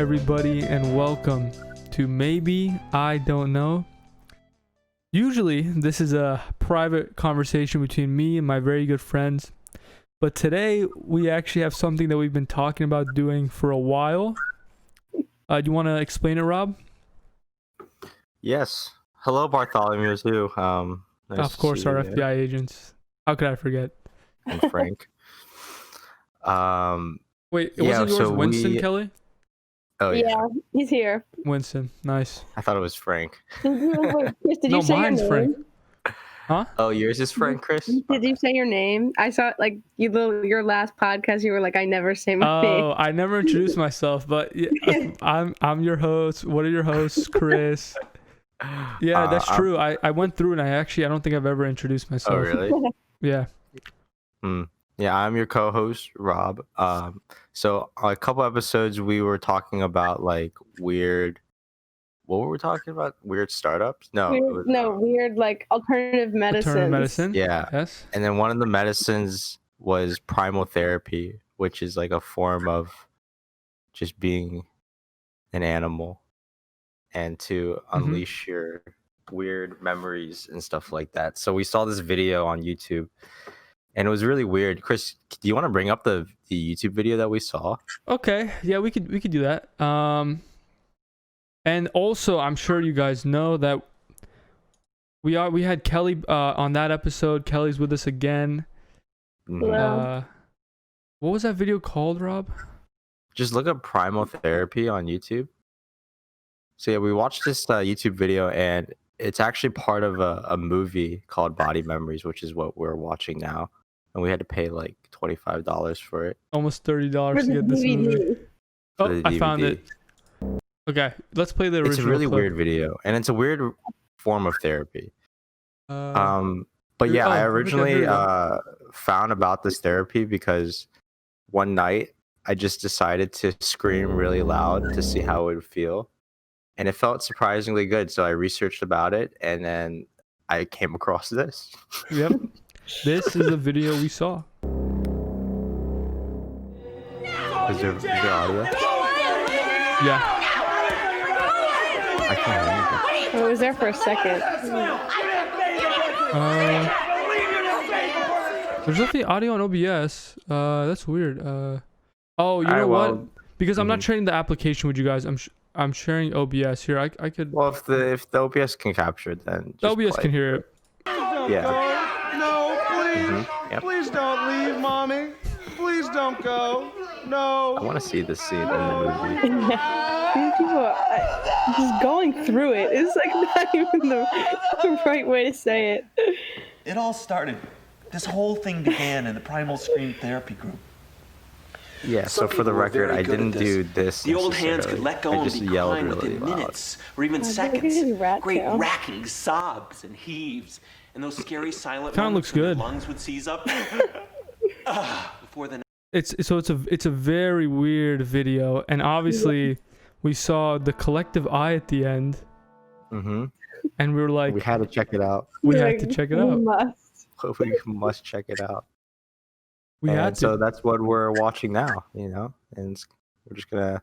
everybody, and welcome to Maybe I Don't Know. Usually, this is a private conversation between me and my very good friends, but today we actually have something that we've been talking about doing for a while. Do you want to explain it, Rob? Yes. Hello, Bartholomew, too. Nice Of course, to see our you FBI agents. How could I forget? and Frank. Wait, it yeah, wasn't yours, so Winston, we- Kelly? Oh, yeah. He's here. Winston, nice. I thought it was Frank. Wait, Chris, did No, you say your mine's name? Frank. Huh? Oh, yours is Frank, Chris? Did you say your name? I saw like your last podcast. You were like, I never say my name. Oh, I never introduced myself, but yeah, I'm your host. What are your hosts, Chris? Yeah, that's true. I went through and I don't think I've ever introduced myself. Oh, really? Yeah. Yeah, I'm your co-host, Rob. So a couple episodes we were talking about like weird. What were we talking about? Weird startups? No. Weird like alternative medicine. Alternative medicine? Yeah. Yes. And then one of the medicines was primal therapy, which is like a form of just being an animal and to unleash your weird memories and stuff like that. So we saw this video on YouTube and it was really weird. Chris, do you want to bring up the YouTube video that we saw? Okay. Yeah, we could do that. And also, I'm sure you guys know that we had Kelly on that episode. Kelly's with us again. Hello. What was that video called, Rob? Just look up primal therapy on YouTube. So yeah, we watched this YouTube video and it's actually part of a movie called Body Memories, which is what we're watching now. And we had to pay like $25 for it. Almost $30 For to the get this movie. DVD. Oh, the I found DVD. it. Okay, let's play the original. It's a really clip. weird video, and it's a weird form of therapy. But yeah, I here originally we go. found about this therapy because one night I just decided to scream really loud to see how it would feel, and it felt surprisingly good. So I researched about it, and then I came across this. Yep. This is a video we saw. Is there audio? Yeah. I can't hear I was there for a second. There's nothing audio on OBS. That's weird. Oh, you know what? Because I'm not sharing the application with you guys. I'm sharing OBS here. I could. Well, if the OBS can capture it, then The just OBS play. can hear it. Yeah. No, please. Yep. Please don't leave, Mommy. Please don't go. No. I want to see this scene in the movie. These people are just going through it. It's like not even the right way to say it. It all started. This whole thing began in the Primal Scream Therapy Group. Yeah, so Some for the people were record, very I good didn't at this. do this. The old hands could necessarily. let go I and just be yelled crying really within loud. minutes or even I seconds. think it is rat Great tail. racking sobs and heaves, and those scary silent Kinda moments looks when good. your lungs would seize up before the It's a very weird video, and obviously we saw the collective eye at the end, Mm-hmm. and we were like, We had to check it out. we Like, had to check it you out. must. We must check it out. We and had to. so that's what we're watching now, and we're just gonna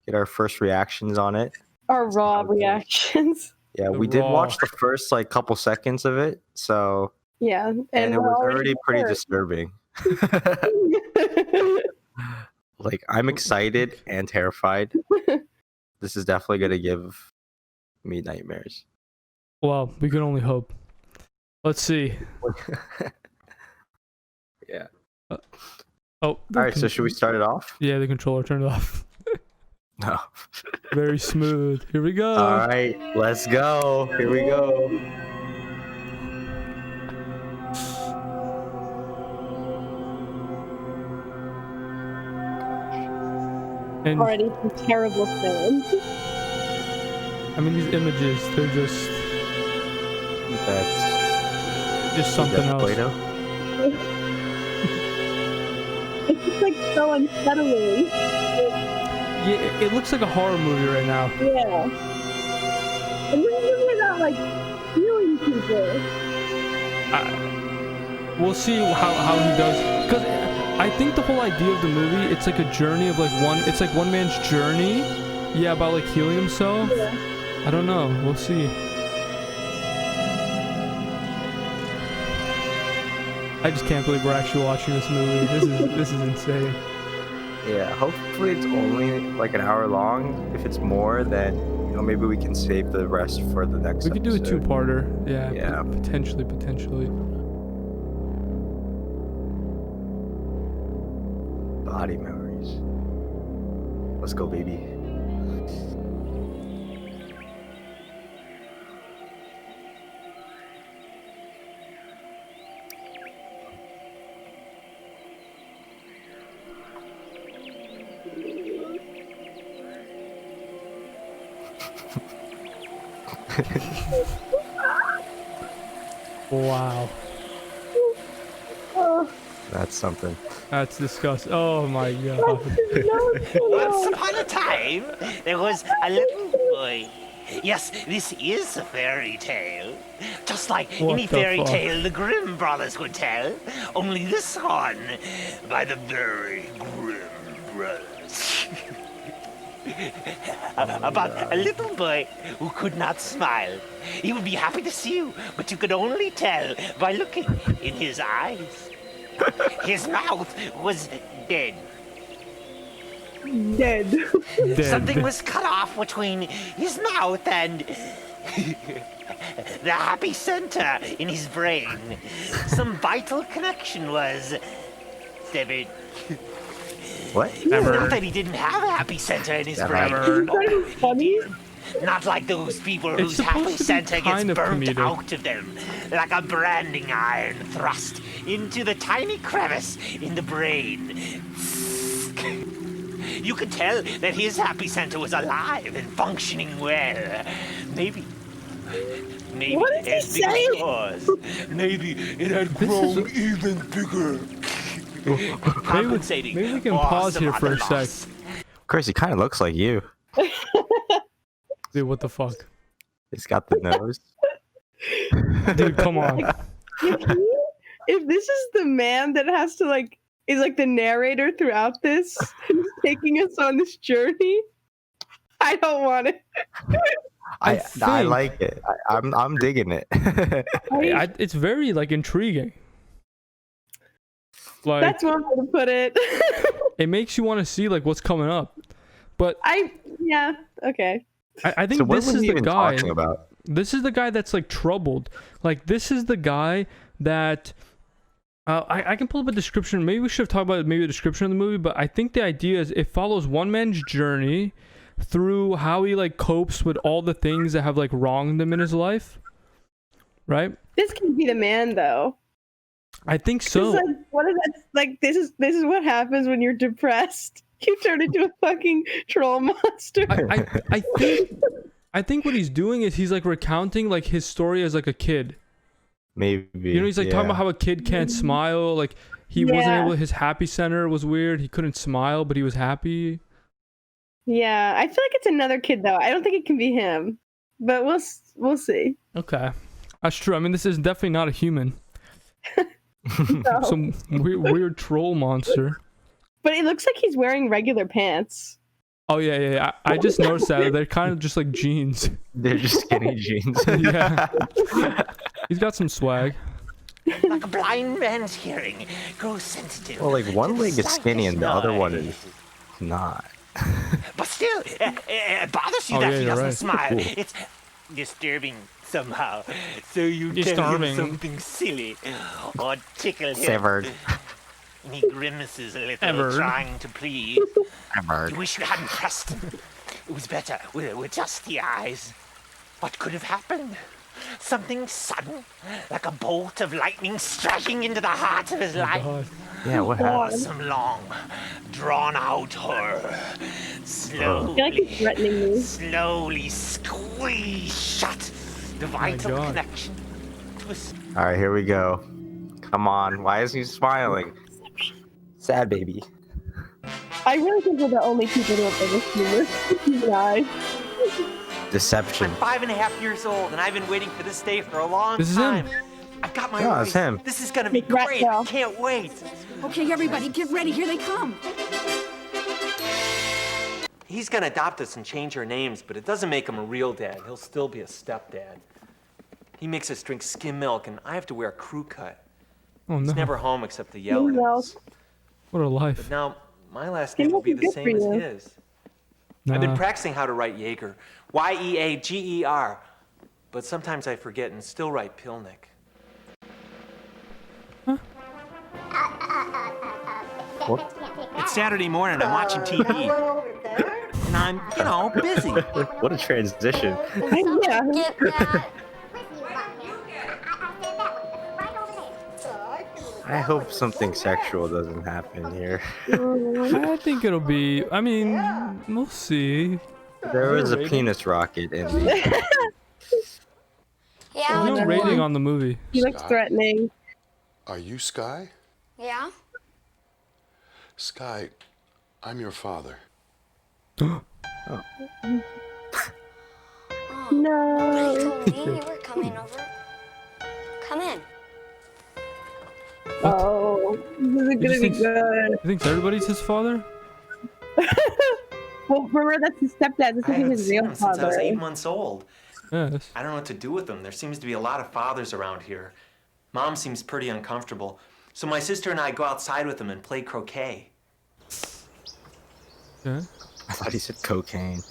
get our first reactions on it. Our raw reactions. Yeah, The we did raw- watch the first like couple seconds of it, so Yeah. and it we're was already pretty hurt. disturbing. Like I'm excited and terrified. This is definitely gonna give me nightmares. Well, we can only hope. Let's see. Yeah. Oh. All right, so should we start it off? Yeah, the controller turned off. No. Very smooth. Here we go. All right, let's go. Here we go. And Already some terrible sounds. I mean, these images, they're just That's something else. Play-Doh. It's just like so unsettling. Yeah, it looks like a horror movie right now. Yeah. And then they're not like killing people. We'll see how he does. Because I think the whole idea of the movie, it's like a journey of like it's like one man's journey. Yeah, about like healing himself. I don't know. We'll see. I just can't believe we're actually watching this movie. This is insane. Yeah, hopefully it's only like an hour long. If it's more, then maybe we can save the rest for the next. We could do a episode. two-parter. Yeah. Yeah. Potentially. Body memories. Let's go, baby. Wow. That's something. That's disgusting. Oh my god. Once upon a time, there was a little boy. Yes, this is a fairy tale. Just like What any the fairy fuck? tale the Grimm brothers would tell. Only this one by the very Grimm brothers. About a little boy who could not smile. He would be happy to see you, but you could only tell by looking in his eyes. His mouth was dead. Dead. Dead. Something was cut off between his mouth and the happy center in his brain. Some vital connection was severed. What? Not that he didn't have a happy center in his brain. Isn't that funny? Not like those people It's whose supposed happy to be center gets kind of burnt comedic. out of them, like a branding iron thrust into the tiny crevice in the brain. You could tell that his happy center was alive and functioning well. Maybe What is he as big as saying? yours. Maybe it had grown even bigger. Compensating maybe we can for pause some here for other a sec. loss. Chris, he kind of looks like you. Dude, what the fuck? He's got the nose. Dude, come on. If this is the man that has to is like the narrator throughout this, who's taking us on this journey, I don't want it. I think- like it. I'm digging it. It's very like intriguing. Like That's one way to put it. it makes you want to see like what's coming up. But Yeah, okay. I think So what this was is he the even guy. talking about? This is the guy that's like troubled. Like this is the guy that I can pull up a description. Maybe we should have talked about maybe a description of the movie, but I think the idea is it follows one man's journey through how he like copes with all the things that have like wronged him in his life. Right? This can be the man though. I think This so. is like, what is that? Like this is what happens when you're depressed. You turn into a fucking troll monster. I think what he's doing is he's like recounting like his story as like a kid. Maybe. You know, he's like talking about how a kid can't smile. Like he wasn't Yeah. able. His happy center was weird. He couldn't smile, but he was happy. Yeah, I feel like it's another kid though. I don't think it can be him, but we'll see. Okay, that's true. I mean, this is definitely not a human. No. Some weird troll monster. But it looks like he's wearing regular pants. Oh yeah. I just noticed that they're kind of just like jeans. They're just skinny jeans. Yeah. He's got some swag. Like a blind man's hearing grows sensitive. Well, like one to the leg is skinny and the other one slightest is not. But still, it bothers you Oh, that yeah, he you're doesn't right. smile. It's disturbing somehow. So you tell Disturbing. him something silly or tickle him. Severed. And he grimaces a little, Severed. trying to please. Severed. You wish you hadn't pressed him. It was better with just the eyes. What could have happened? Something sudden, like a bolt of lightning striking into the heart of his life. God. Yeah, what Or happened? some long, drawn-out horror. I feel Slowly, like he's threatening me. slowly squeeze shut the vital God. connection to his. All right, here we go. Come on. Why is he smiling? Sad baby. I really think we're the only people who have ever seen this. You and I. Deception. I'm 5.5 years old, and I've been waiting for this day for a long This is him. time. I've got my No, eyes. it's him. This is gonna be It's Rat great. Tail. I can't wait. Okay, everybody, get ready. Here they come. He's gonna adopt us and change our names, but it doesn't make him a real dad. He'll still be a stepdad. He makes us drink skim milk, and I have to wear a crew cut. Oh He's no. never home except to yell at us. What a life. But now, my last Skim name will milk be is the good same for as you. his. I've been Nah. practicing how to write Jaeger. Y-E-A-G-E-R. But sometimes I forget and still write Pilnick. It's Saturday morning, I'm watching TV. And I'm, busy. What a transition. Yeah. Get that. I hope something sexual doesn't happen here. I think it'll be. I mean, we'll see. There was a rating? penis rocket in the. Yeah, There's no which rating one? on the movie. He looks threatening. Are you Sky? Yeah. Sky, I'm your father. Oh, No. nobody told me you were coming over. Come in. Oh, this isn't He gonna just be thinks- good. He thinks everybody's his father? Well, remember that's his stepdad. This I isn't haven't his seen real him since I was father. 8 months old. Yes. I don't know what to do with them. There seems to be a lot of fathers around here. Mom seems pretty uncomfortable. So my sister and I go outside with them and play croquet. Yeah. I thought he said cocaine.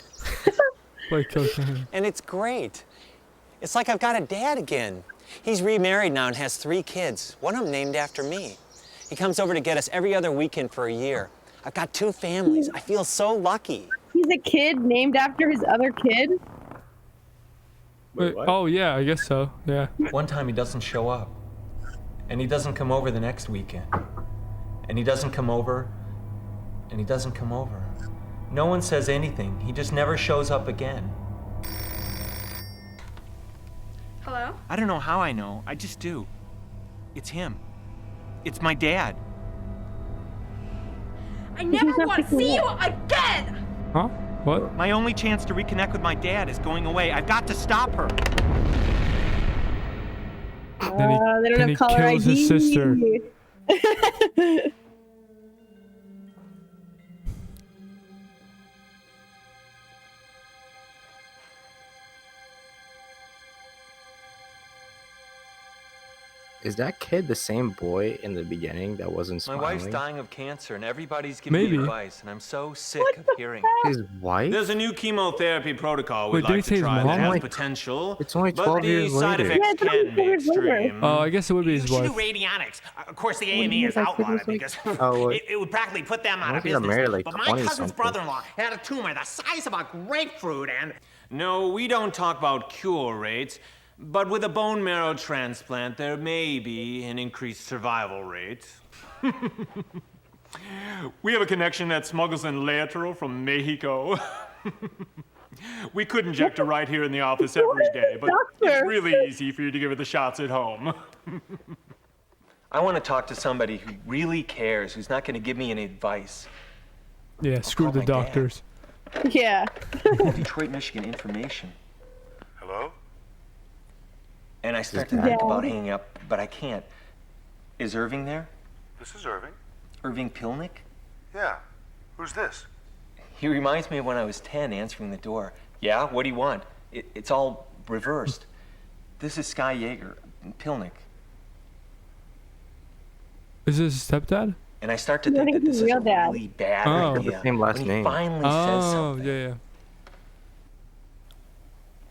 Like cocaine. And it's great. It's like I've got a dad again. He's remarried now and has 3 kids, one of them named after me. He comes over to get us every other weekend for a year. I've got 2 families. I feel so lucky. He's a kid named after his other kid. Wait, oh yeah, I guess so. Yeah. One time he doesn't show up. And he doesn't come over the next weekend. And he doesn't come over. And he doesn't come over. No one says anything. He just never shows up again. Hello? I don't know how I know. I just do. It's him. It's my dad. I never not want to picking see you up. again! Huh? What? My only chance to reconnect with my dad is going away. I've got to stop her. Then he, They don't then have he caller kills ID. his sister. Is that kid the same boy in the beginning that wasn't My smiling? wife's dying of cancer, and everybody's giving Maybe. me advice, and I'm so sick of hearing. His wife? There's a new chemotherapy protocol Wait, we'd did he like say to his try mom? that has Like, potential. it's only but 12 the years side later. effects Yeah, it's only can be 12 years later. extreme. Oh, I guess it would be You his should wife. do radionics. Of course, the What do you A&E mean is by outlawed Christmas, because Oh, what? it would practically put them out I of think he got business. married, like, But my 20 cousin's something. brother-in-law had a tumor the size of a grapefruit, and No, we don't talk about cure rates, but with a bone marrow transplant, there may be an increased survival rate. We have a connection that smuggles in lateral from Mexico. We could inject her right here in the office every day, but it's Doctor. really easy for you to give her the shots at home. I want to talk to somebody who really cares, who's not going to give me any advice. Yeah, screw call the my dad. doctors. Yeah. Detroit, Michigan information. Hello? And I start to think Dad. about hanging up, but I can't. Is Irving there? This is Irving. Irving Pilnick? Yeah. Who's this? He reminds me of when I was 10 answering the door. Yeah, what do you want? It's all reversed. This is Sky Yeager, Pilnick. Is this his stepdad? And I start to I think think that this he's is real a dad. really bad Oh. idea. The same last when name. he finally says Oh, something. yeah.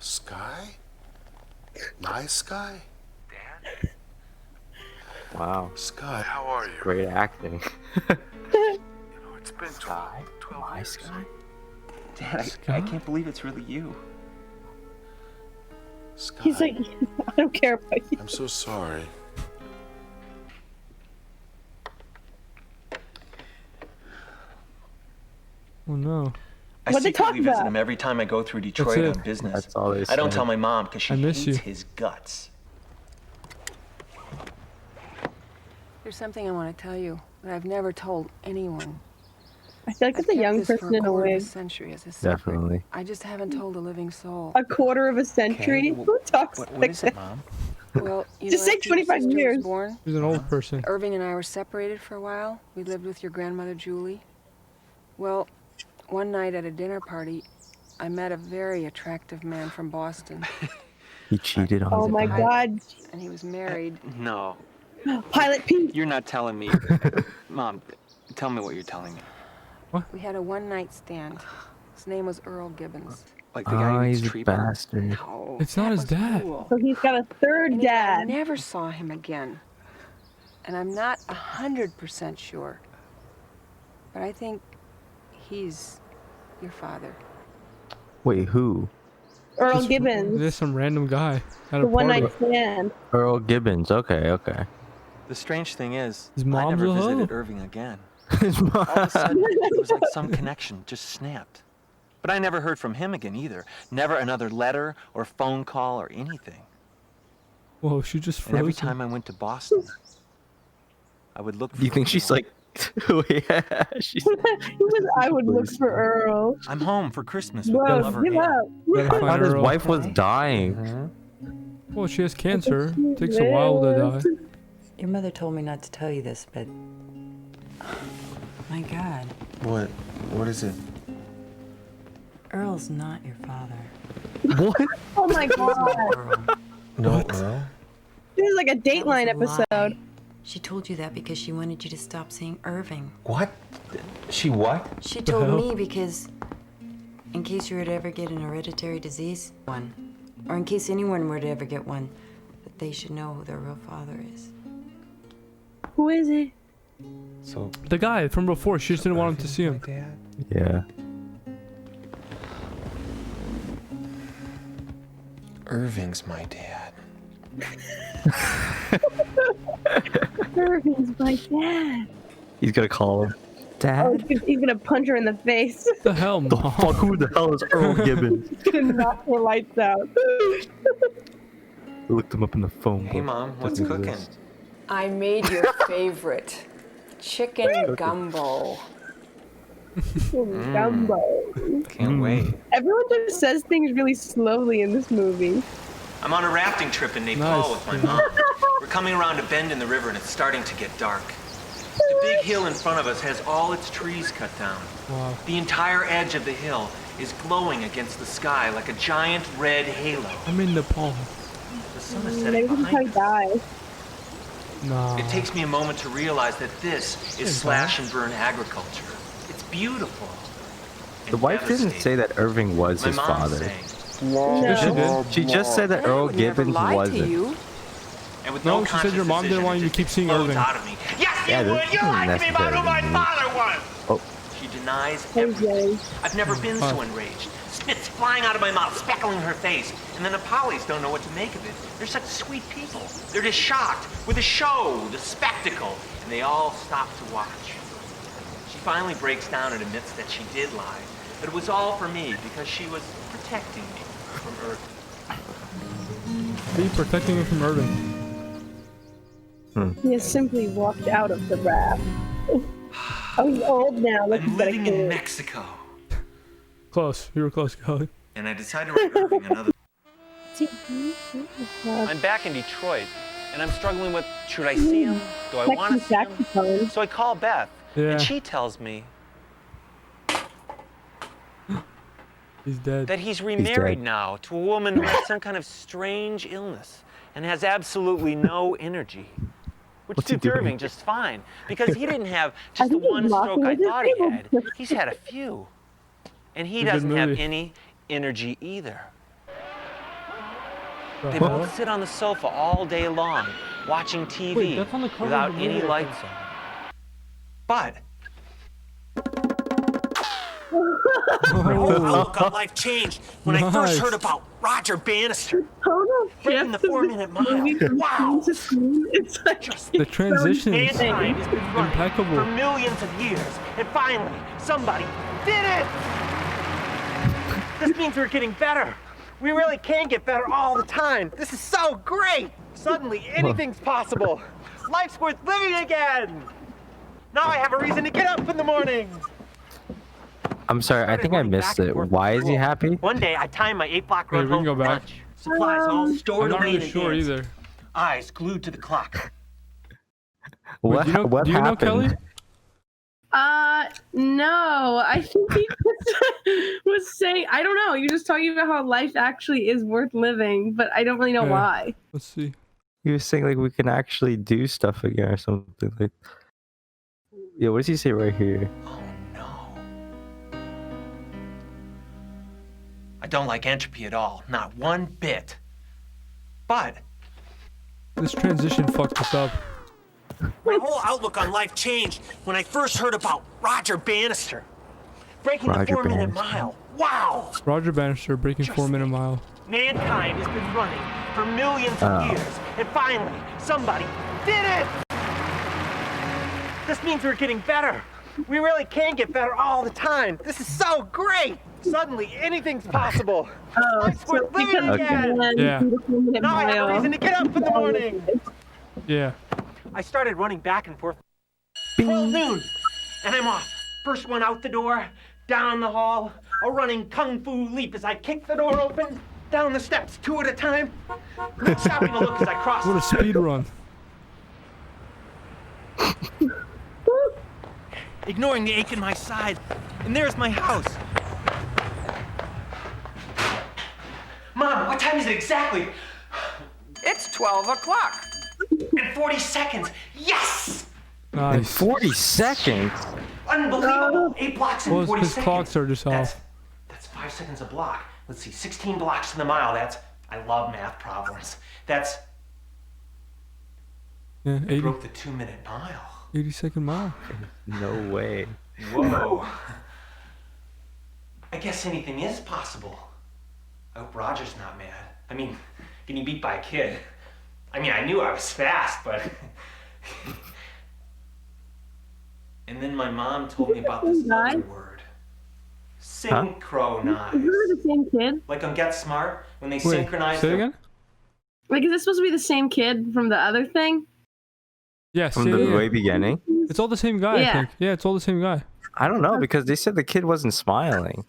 Sky? My Sky? Wow. Sky, how are you? Great acting. You know, it's been 12 My years. Sky? Dad, I can't believe it's really you. Sky, He's like, I don't care about you. I'm so sorry. Oh no. I What'd they secretly talk visit about? him every time I go through Detroit it. on business. That's all they I don't say. tell my mom because she I miss hates you. his guts. There's something I want to tell you, but I've never told anyone. I feel like it's a I've kept young this for person in a quarter of wig. century as a secret. Definitely. I just haven't told a living soul. A quarter of a century? Okay, Who talks What like is it, that? Mom? Well, Just say after your 25 sister was years. born, She's an old person. Irving and I were separated for a while. We lived with your grandmother, Julie. Well, one night at a dinner party, I met a very attractive man from Boston. He cheated on Oh his my dad. God. And he was married. No, Pilot Pete. you're not telling me. Mom, tell me what you're telling me. We had a one-night stand. His name was Earl Gibbons. Like the guy who He's eats a tree bastard. No, It's not that his was dad. cool. So he's got a third Anyway, I dad. never saw him again. And I'm not 100% sure. But I think he's your father. Wait, who? Earl This- Gibbons. There's some random guy at The a one party. night stand. Earl Gibbons. Okay, okay. The strange thing is, His I mom's never a hoe. visited Irving again. His All of a mom. sudden, it was like some connection just snapped. But I never heard from him again either. Never another letter or phone call or anything. Whoa, she just And every froze. time I went to Boston, I would look for Do you think she's like? Yeah, she's. I would look for Earl. I'm home for Christmas with my Bro, lover give Ann. up. Gotta I find thought his Earl. wife was dying. Well, she has cancer. Takes a while to die. Your mother told me not to tell you this, but my God, What? What is it? Earl's not your father. What? Oh my God. Earl. No, Earl. This is like a That was Dateline a lie. episode. She told you that because she wanted you to stop seeing Irving. What? She what? She The told hell? me because, in case you were to ever get an hereditary disease, or in case anyone were to ever get one, that they should know who their real father is. Who is it? So The guy from before. She just didn't want him to see him. Dad? Yeah. Irving's my dad. Irving's my dad. He's gonna call him. Oh, Dad? he's gonna punch her in the face. What the hell, The mom? fuck? Who the hell is Earl Gibbons? He's gonna knock her lights out. Looked him up in the phone Hey, book. Mom, what's Doesn't cooking? exist. I made your favorite. Chicken gumbo. Gumbo. Can't wait. Everyone just says things really slowly in this movie. I'm on a rafting trip in Nepal Nice. with my mom. We're coming around a bend in the river and it's starting to get dark. The big hill in front of us has all its trees cut down. Wow. The entire edge of the hill is glowing against the sky like a giant red halo. I'm in Nepal. The sun is setting Maybe he's behind probably us. die. Nah. It takes me a moment to realize that this is Hey, slash and burn agriculture. It's beautiful. The wife didn't say that Irving was My his mom's father. saying. Yeah, she did. She just said that Earl Gibbons wasn't. And with No, she said your mom didn't want you to keep seeing Irving. Out of me. Yes, Yeah, you this would. You isn't lied to me about who my necessarily father was. Oh. She denies Hey, everything. Jay. I've never been so enraged. Spit's flying out of my mouth, speckling her face. And the Nepalis don't know what to make of it. They're such sweet people. They're just shocked with the show, the spectacle, and they all stop to watch. She finally breaks down and admits that she did lie. That it was all for me because she was protecting me from Irving. Be protecting him from Irving. He has simply walked out of the raft. Oh, he's old now. Look, I'm he's got a living in kid. Mexico. Close. You were close, Kelly. And I decided to write Irving another. Uh, I'm back in Detroit, and I'm struggling with, should I see him? Do I want to see him? saxophone. So I call Beth, Yeah. and she tells me He's dead. that he's remarried dead. now to a woman who has some kind of strange illness and has absolutely no energy. Which What's he suits doing? Irving just fine, because he didn't have just the think he's one walking stroke I with his thought he table. had. He's had a few. And he It's a good doesn't have movie. any energy either. The They hell? both sit on the sofa all day long, watching TV Wait, that's on the cover without of the any movie. lights on. But my whole outlook on life changed when I Nice. first heard about Roger Bannister. Total Breaking the shift of 4-minute mile. movie from Wow. scene to scene. It's like Just The transitions. Mankind has been running Impeccable. for millions of years, and finally, somebody did it! This means we're getting better. We really can get better all the time. This is so great! Suddenly, anything's possible. Life's worth living again! Now I have a reason to get up in the morning! I'm sorry, I think I missed it. Why is he happy? One day, I timed my 8-block Wait, run we can home go for back. lunch. Supplies all I'm stored not away really in sure advance. either. eyes glued to the clock. What, do you know, what do you know happened? Kelly? No. I think he just was saying, I don't know. You're just talking about how life actually is worth living, but I don't really know Yeah. why. Let's see. He was saying like we can actually do stuff again or something like. Yeah, what does he say right here? Oh no. I don't like entropy at all, not one bit. But This transition fucked us up. My whole outlook on life changed when I first heard about Roger Bannister. Breaking the Roger 4-minute Bannister. mile. Wow! Roger Bannister breaking 4-minute mile. Mankind has been running for millions of years, and finally, somebody did it! This means we're getting better. We really can get better all the time. This is so great! Suddenly, anything's possible. Life's worth living again! Yeah. Now I have a reason to get up in the morning! Yeah. I started running back and forth 12 noon, and I'm off. First one out the door, down the hall, a running kung fu leap as I kick the door open, down the steps 2 at a time, not stopping to look as I cross. What a speed run. Ignoring the ache in my side, and there's my house. Mom, what time is it exactly? It's 12 o'clock. In 40 seconds. Yes! In Nice. 40 seconds. Unbelievable. 8 blocks in Well, 40 his seconds. clocks are just off. That's 5 seconds a block. Let's see, 16 blocks to the mile. I love math problems. That's, Yeah, 80, broke the 2-minute mile. 80-second mile. No way. Whoa. I guess anything is possible. I hope Roger's not mad. I mean, getting beat by a kid. I mean, I knew I was fast, but... And then my mom told me about this other word. Synchronize. Is it the same kid? Like on Get Smart, when they Wait, synchronize say it their- again? Like, is this supposed to be the same kid from the other thing? Yes. From Yeah, the yeah. very beginning? It's all the same guy, I Yeah. think. Yeah, it's all the same guy. I don't know because they said the kid wasn't smiling.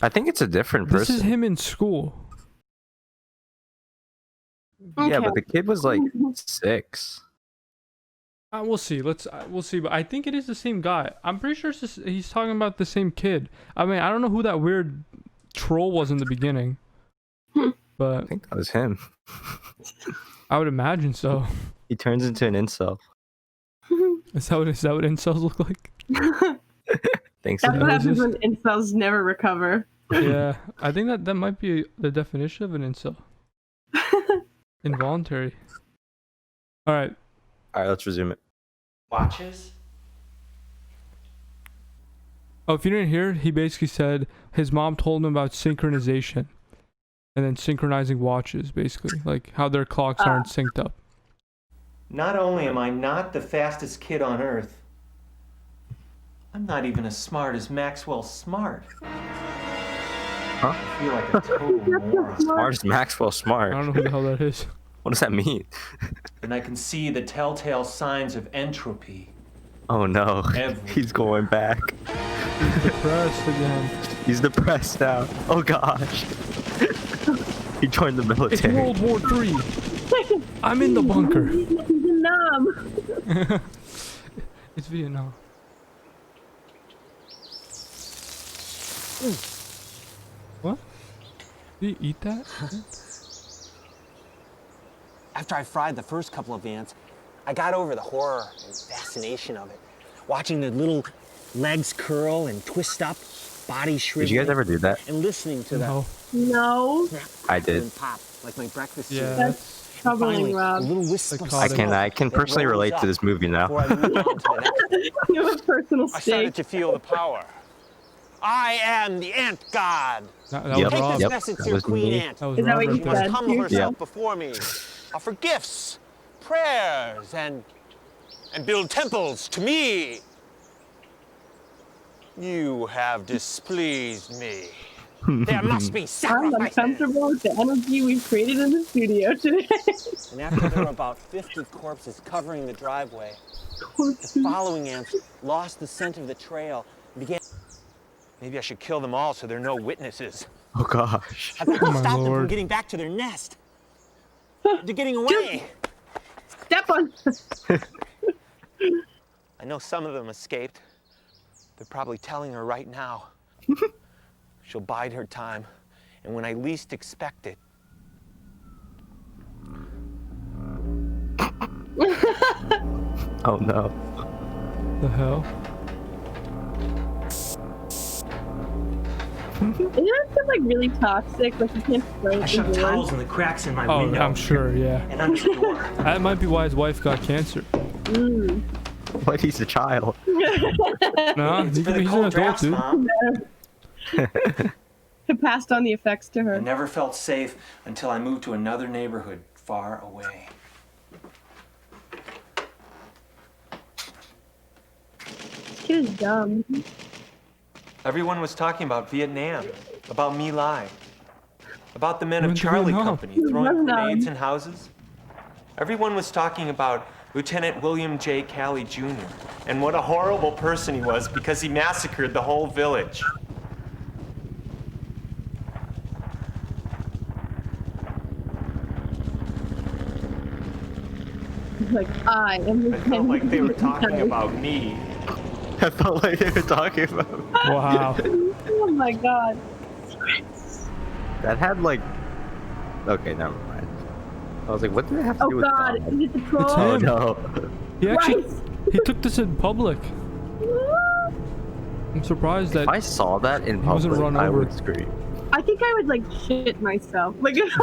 I think it's a different This person. is him in school. Yeah, but Okay. the kid was like 6. We'll see. We'll see. But I think it is the same guy. I'm pretty sure he's talking about the same kid. I mean, I don't know who that weird troll was in the beginning, I but think that was him. I would imagine so. He turns into an incel. Is that what incels look like? Thanks. That's so. what Is happens this- when incels never recover. Yeah, I think that might be the definition of an incel. Involuntary. All right. All right, let's resume it. watches. Oh, if you didn't hear, he basically said his mom told him about synchronization, and then synchronizing watches, basically, like how their clocks aren't synced up. Not only am I not the fastest kid on Earth, I'm not even as smart as Maxwell Smart. Huh? I feel like a total moron. Smart as Maxwell Smart. I don't know who the hell that is. What does that mean? And I can see the telltale signs of entropy. Oh no, Every- he's going back. He's depressed again. He's depressed now. Oh gosh. He joined the It's military. World War III. I'm in the bunker. Vietnam. It's Vietnam. What? Do you eat that? After I fried the first couple of ants, I got over the horror and fascination of it. Watching the little legs curl and twist up, body shriveling. Did you guys ever do that? And listening to No. No. I did. and pop like my breakfast Yeah, cereal. that's Troubling, Finally, a Rob. little wisp of Psychotic. I can personally relate to this movie now. Before I moved on to the next. You have a personal I started stake. to feel the power. I am the ant god. that was Yep. Take Rob. this Yep, message that to your was queen me. ant. That was Is that Rob what right you there. said? Humble herself Yep. before me. Offer gifts, prayers, and build temples to me. You have displeased me. There must be I'm sacrifices. uncomfortable with the energy we've created in the studio today. And after there were about 50 corpses covering the driveway, the following ants lost the scent of the trail and began. Maybe I should kill them all so there are no witnesses. Oh gosh. I've got Oh to my stop them from Lord. getting back to their nest. They're getting away. step on. I know some of them escaped. They're probably telling her right now. She'll bide her time, and when I least expect it. Oh no. The hell? Isn't it like really toxic? Like you can't play. I shoved towels in the cracks in my Oh, window. I'm sure, yeah. And under the door. That might be why his wife got cancer. What? He's a child. No, It's he's for the an cold adult, drafts, dude. Mom. It passed on the effects to I her. never felt safe until I moved to another neighborhood far away. This kid is dumb. Everyone was talking about Vietnam, about My Lai, about the men of Went to Charlie Vietnam. Company throwing Vietnam. grenades in houses. Everyone was talking about Lieutenant William J. Calley Jr. and what a horrible person he was because he massacred the whole village. Like I am. I felt like they were talking about me. I felt like they were talking about. Wow. Oh my god. That had like. Okay, never mind. I was like, what did it have to Oh do with god, God? is it the troll? It's Oh him. no. He actually, Christ. he took this in public. I'm surprised that If I saw that in He wasn't public, run I over. would scream. I think I would like shit myself. Like if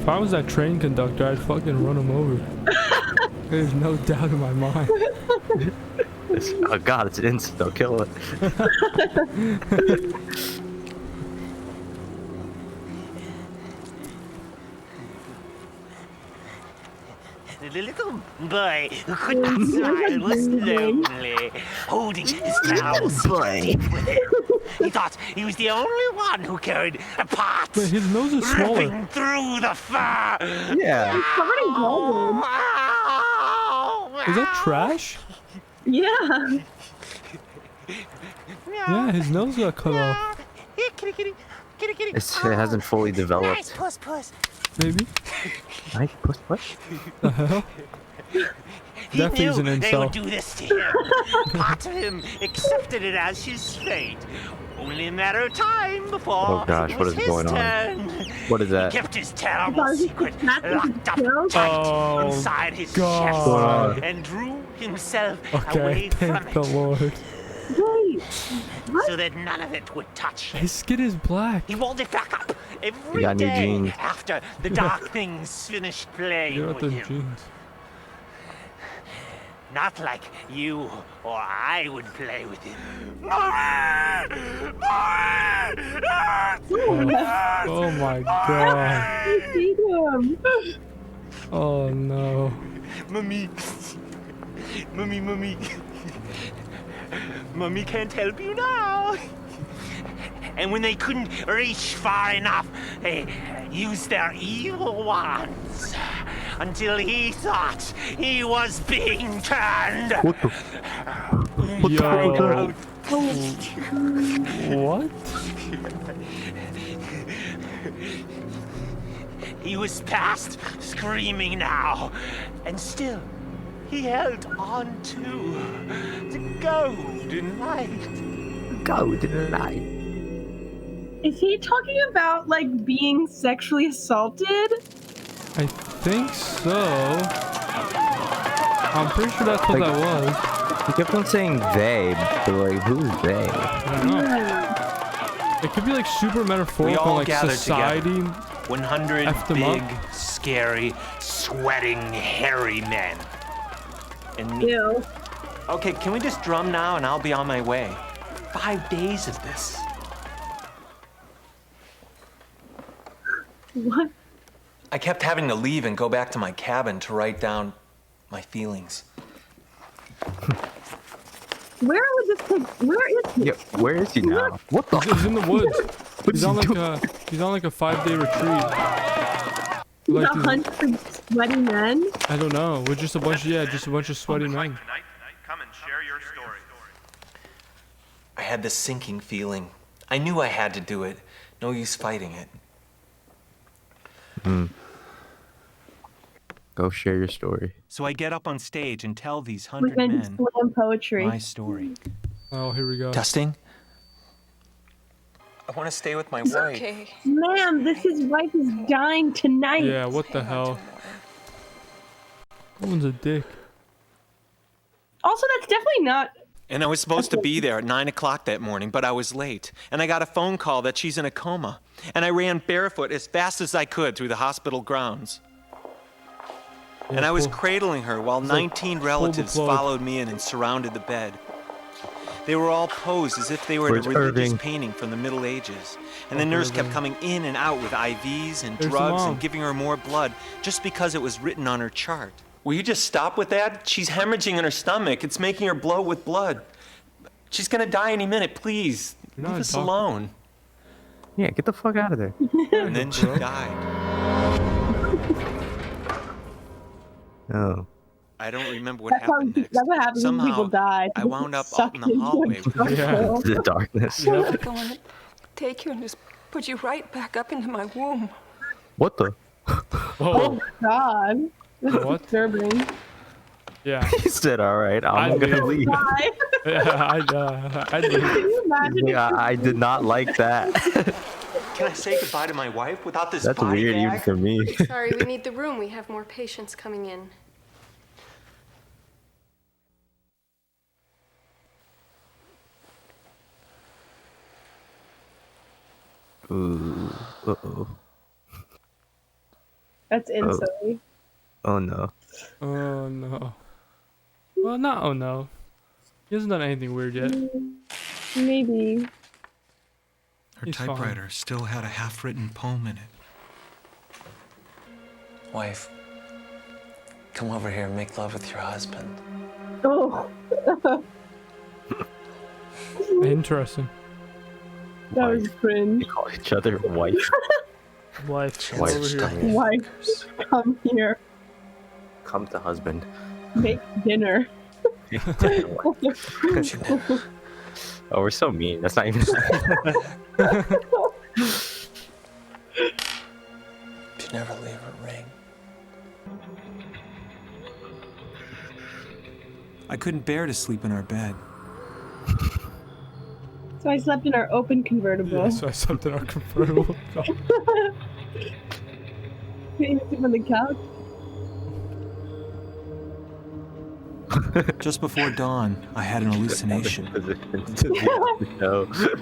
if I was that train conductor, I'd fucking run him over. There's no doubt in my mind. Oh god, it's an instant. I'll kill it. The little boy who could not smile was lonely, holding his towels deep within. He thought he was the only one who carried a pot Wait, his nose is smaller. ripping through the fur. Yeah. covered in gold. Is that trash? Yeah. Yeah, his nose got cut off. Here, kitty, kitty, kitty, kitty. It hasn't fully Nice, developed. puss, puss. Maybe. Nice push push. The hell? He Definitely knew is an they would incel. do this to him. Part of him accepted it as his fate. Only a matter of time before Oh gosh, it what was is his going on? turn. What is that? He kept his terrible Because he secret could not locked up kill. tight Oh, inside his God. chest and drew himself Okay, away from thank the it Lord. Wait. so that none of it would touch him. His skin is black. He walled it back up every got new day jeans. after the dark things finished playing Get out with those him. jeans. Not like you or I would play with him. Oh my god. I see him. Oh no. Mummy. Mummy, mummy. Mummy can't help you now. And when they couldn't reach far enough, they used their evil wands until he thought he was being turned. What the? Yo. What? He was past screaming now, and still he held on to the golden light. Golden light. Is he talking about like being sexually assaulted? I think so. I'm pretty sure that's what Like- that was. He kept on saying they, but like, who's they? I don't know. It could be like super We metaphorical, all like gathered society. together. 100 F them big, up. Scary, sweating, hairy men. And me. Ew. Okay, can we just drum now and I'll be on my way? 5 days of this. What? I kept having to leave and go back to my cabin to write down my feelings. Where would this take? Where is he? Yeah, where is he now? What the? He's in the woods. What's He's on he like doing? he's on like a 5-day retreat. He's Like a these- 100 sweaty men. I don't know. With just a bunch of sweaty men. Come and share your story. I had this sinking feeling. I knew I had to do it. No use fighting it. Go share your story. So I get up on stage and tell these We're 100 going to men slam poetry. my story. Oh, here we go. Testing? I want to stay with my wife. Okay. Ma'am, his wife is dying tonight. Yeah, what the hell? Woman's a dick. Also, that's definitely not. And I was supposed to be there at 9 o'clock that morning, but I was late. And I got a phone call that she's in a coma. And I ran barefoot as fast as I could through the hospital grounds. And I was cradling her while 19 relatives followed me in and surrounded the bed. They were all posed as if they were in a religious painting from the Middle Ages. And the nurse kept coming in and out with IVs and drugs and giving her more blood just because it was written on her chart. Will you just stop with that? She's hemorrhaging in her stomach. It's making her bloat with blood. She's gonna die any minute, please. Leave us alone. Yeah, get the fuck out of there. And then she died. Oh. I don't remember what happened next. That's what happens when people die. I wound up out in the hallway. The darkness. I want to take you and just put you right back up into my womb. What the? Oh God. That's What? disturbing. Yeah. He said, "All right, I'm gonna leave." Yeah, I'd leave. Can you imagine? Yeah, I did not like that. Can I say goodbye to my wife without this That's body weird bag? even for me. Sorry, we need the room. We have more patients coming in. Ooh. Uh-oh. That's insane. Oh no. Oh no. Well, not oh no. He hasn't done anything weird yet. Maybe. Her He's typewriter fine. still had a half-written poem in it. Wife, come over here and make love with your husband. Oh. Interesting. That was cringe. They call each other wife. Wife, Wife. over here. Wife, come here. Come to husband. Make dinner. Oh, we're so mean. That's not even. You never leave a ring. I couldn't bear to sleep in our bed. So I slept in our open convertible. Yeah, so I slept in our convertible. Couldn't sleep on the couch. Just before dawn, I had an hallucination. No. Oh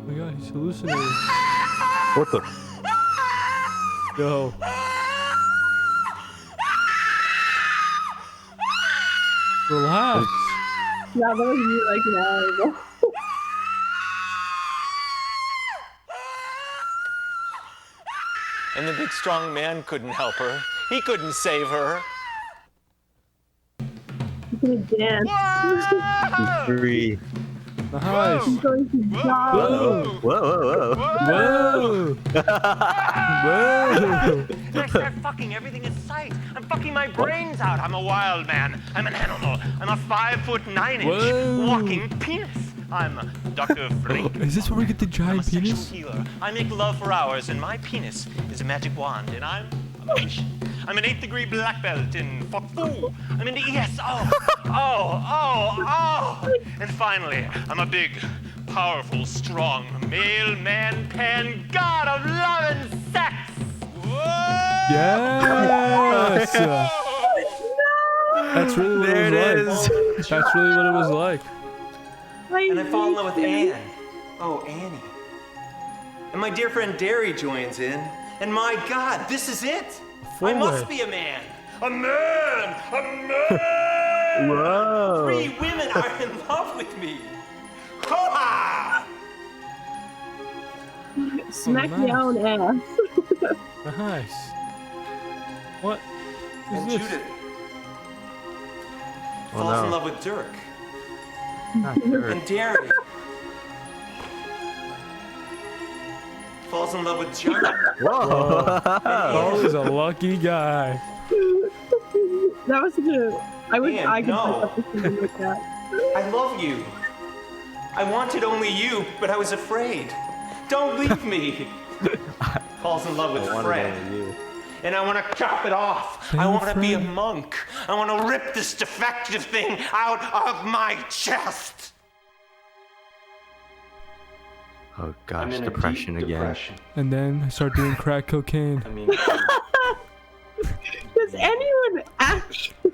my god, he's hallucinating. What the? Yo. Relax. Yeah, that was me like an hour ago. And the big strong man couldn't help her. He couldn't save her. He's gonna dance. He's free. Nice. He's going to die. Whoa! Whoa! Whoa. Whoa. I start fucking everything in sight. I'm fucking my brains out. I'm a wild man. I'm an animal. I'm a 5'9" Whoa. walking penis. I'm Dr. Frank. Is this where we get the I'm a giant sexual penis? healer. I make love for hours, and my penis is a magic wand, and I'm a magician. I'm an 8th degree black belt in fuck fu. I'm into ESO. Oh. And finally, I'm a big, powerful, strong, male man pan god of love and sex. Yes. That's really what There it it was is. like. That's really what it was like. And I fall in love with Anne. Oh, Annie. And my dear friend Derry joins in. And my God, this is it. I must be a man. A man! A man! Whoa! 3 women are in love with me. Hoo-ha! Smack me on ass. Nice. What? Who's And this? Judith Oh, falls in no. love with Dirk. Not sure. And Derry falls in love with John. Whoa! Oh, he's a lucky guy. That was such a. I wish Ian, I could no. put up with something like that. I love you. I wanted only you, but I was afraid. Don't leave me. falls in love with I wanted Fred. only you. And I want to chop it off. I want to be a monk. I want to rip this defective thing out of my chest. Oh I'm gosh, in a depression deep again. depression. And then I start doing crack cocaine. I mean, Does anyone actually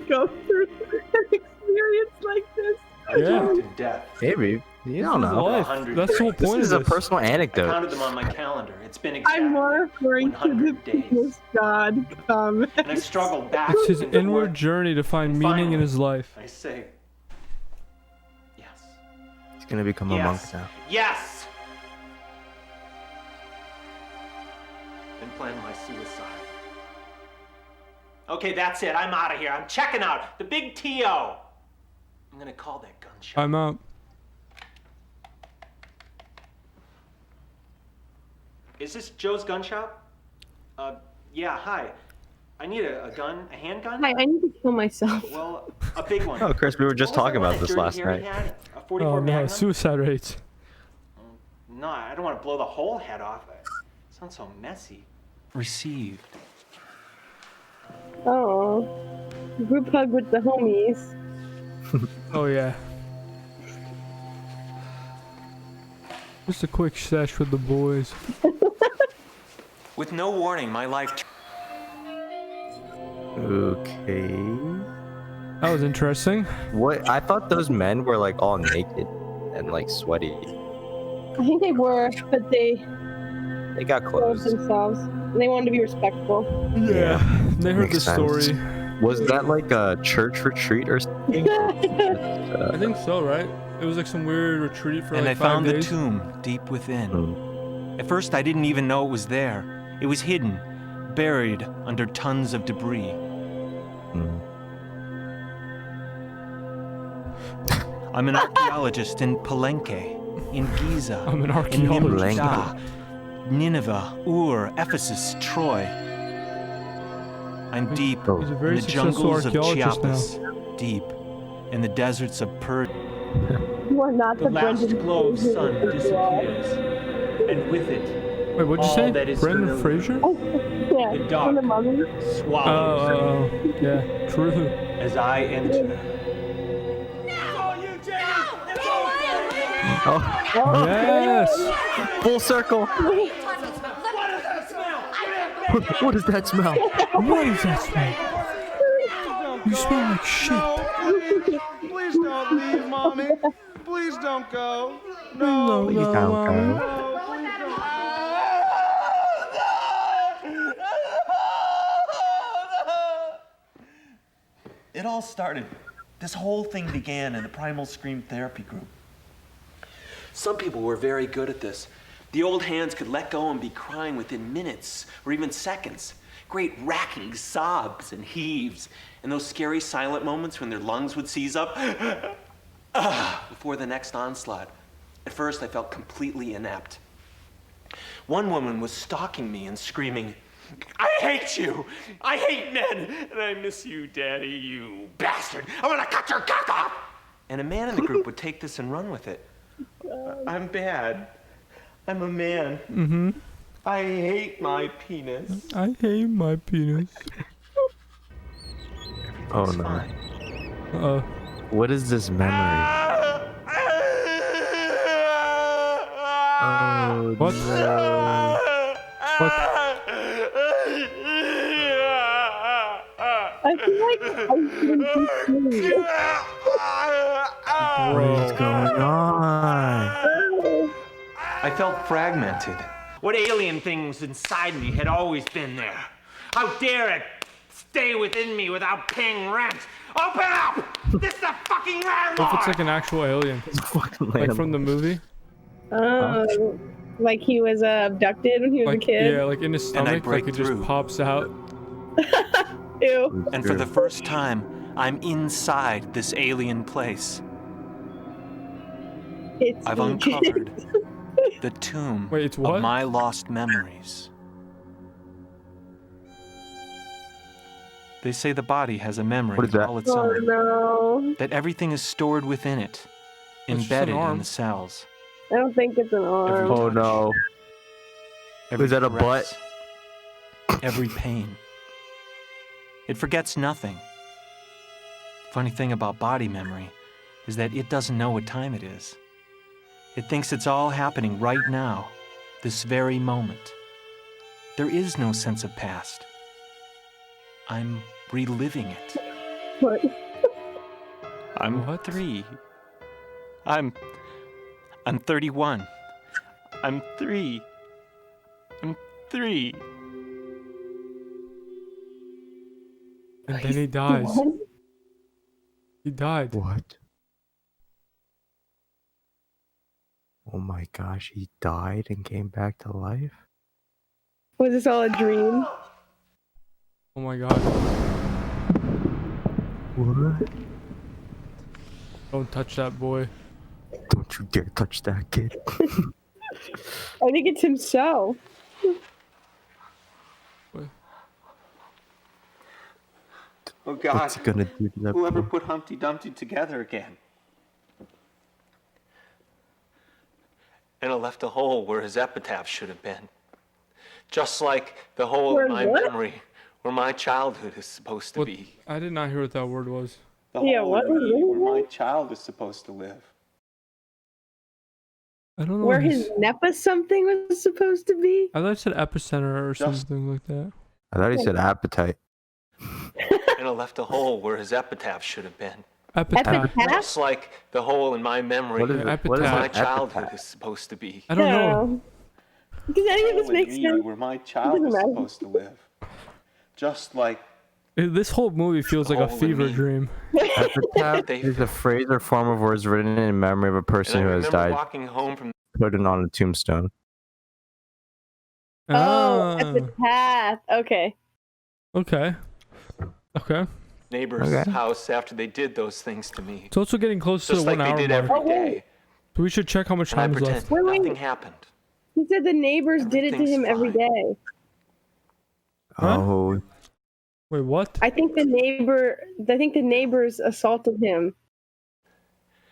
go through an experience like this? Yeah. to death. Maybe. You don't This is know. life. 100 That's the whole This point is of a this. personal I anecdote. counted them on my calendar. It's been exactly I'm more referring to the 100 days. penis god comment. And I struggled back. It's his and inward forth. journey to find And meaning in finally, his life. I say, yes. He's gonna become a monk now. Yes! And plan my suicide. Okay, that's it. I'm out of here. I'm checking out. The big T.O. I'm gonna call that gun shop. I'm out. Is this Joe's gun shop? Yeah, hi. I need a gun, a handgun? I need to kill myself. Well, a big one. Oh, Chris, we were just What was talking that one, about this dirty last Harry night. had? A 44 Oh no, Magnum? suicide rates. No, I don't want to blow the whole head off. It sounds so messy. Received. Oh, group hug with the homies. Oh yeah. Just a quick sesh with the boys. With no warning, my life. Okay. That was interesting. What? I thought those men were like all naked and like sweaty. I think they were, but they They got closed clothes. themselves. They wanted to be respectful. Yeah. They heard the Makes sense. story. Was that like a church retreat or something? I think so, right? It was like some weird retreat for And like I 5 found days. the tomb deep within. At first, I didn't even know it was there. It was hidden, buried under tons of debris. I'm an archaeologist in Palenque, in Giza, I'm an in archaeologist. Nimrud, Nineveh, Ur, Ephesus, Troy. I'm deep He's a very in the successful jungles of archaeologist Chiapas, deep in the deserts of Persia. You are not the, The last Brendan glow of Fraser sun that you are. disappears, and with it, Wait, what'd you all say? that is Brendan familiar. Fraser? Yeah, The from dark the mummy. swallows Oh, yeah, true. as I enter. Oh, Yes. full circle. What does that smell? What is that smell? You smell like shit. No, please don't leave, Mommy. Please don't go. No, Please don't go. It all started. This whole thing began in the Primal Scream Therapy group. Some people were very good at this. The old hands could let go and be crying within minutes or even seconds. Great racking sobs and heaves, and those scary silent moments when their lungs would seize up before the next onslaught. At first, I felt completely inept. One woman was stalking me and screaming, "I hate you! I hate men! And I miss you, Daddy, you bastard! I want to cut your cock off!" And a man in the group would take this and run with it. I'm bad. I'm a man. Mm-hmm. I hate my penis. I hate my penis. Oh It's no. fine. Uh-oh. What is this memory? Oh, What? no. What? I feel like I shouldn't be serious. What is going on? I felt fragmented. What alien things inside me had always been there? How dare it stay within me without paying rent? Open up! This is a fucking landlord! What if it's like an actual alien? Fucking Like from the movie? Oh, like he was abducted when he was Like, a kid. yeah, like in his And I stomach, break like it just through. pops out. Ew. And for the first time, I'm inside this alien place. It's I've Egypt. uncovered the tomb Wait, it's what? of my lost memories. They say the body has a memory What is that? all its Oh own. no. That everything is stored within it, It's just an embedded in arm. the cells. I don't think it's an Every arm. Oh no. Was that a caress, every pain. It forgets nothing. Funny thing about body memory is that it doesn't know what time it is. It thinks it's all happening right now, this very moment. There is no sense of past. I'm reliving it. What? I'm 3. I'm 31. I'm 3. I'm 3. And then he dies. What? He died. What? Oh my gosh, he died and came back to life? Was this all a dream? Oh my god. What? Don't touch that boy. Don't you dare touch that kid. I think it's himself. Oh God, What's he gonna do to that whoever boy? put Humpty Dumpty together again? And it left a hole where his epitaph should have been. Just like the hole in my memory where my childhood is supposed to be. I did not hear what that word was. The hole in me where my child is supposed to live. I don't know. Where his Nepa something was supposed to be? I thought it said epicenter or something like that. I thought he said appetite. And it left a hole where his epitaph should have been. Epitaph? Just like the hole in my memory What is where it? What is my an childhood epitaph? is supposed to be. I don't know. Does any of this make sense? Where my child is supposed to live. Just like This whole movie feels like a hole in fever me. dream. Epitaph is a phrase or form of words written in memory of a person And I who has remember died, walking home from put it on a tombstone. Oh, Ah, at the path. Okay. okay. Okay. neighbor's Okay. house after they did those things to me. It's also getting close to Just the like 1 they hour did mark. every day. So we should check how much And I time is pretend left. nothing happened. He said the neighbors did it to him every day. Huh? Oh, Wait, what? I think the neighbors assaulted him.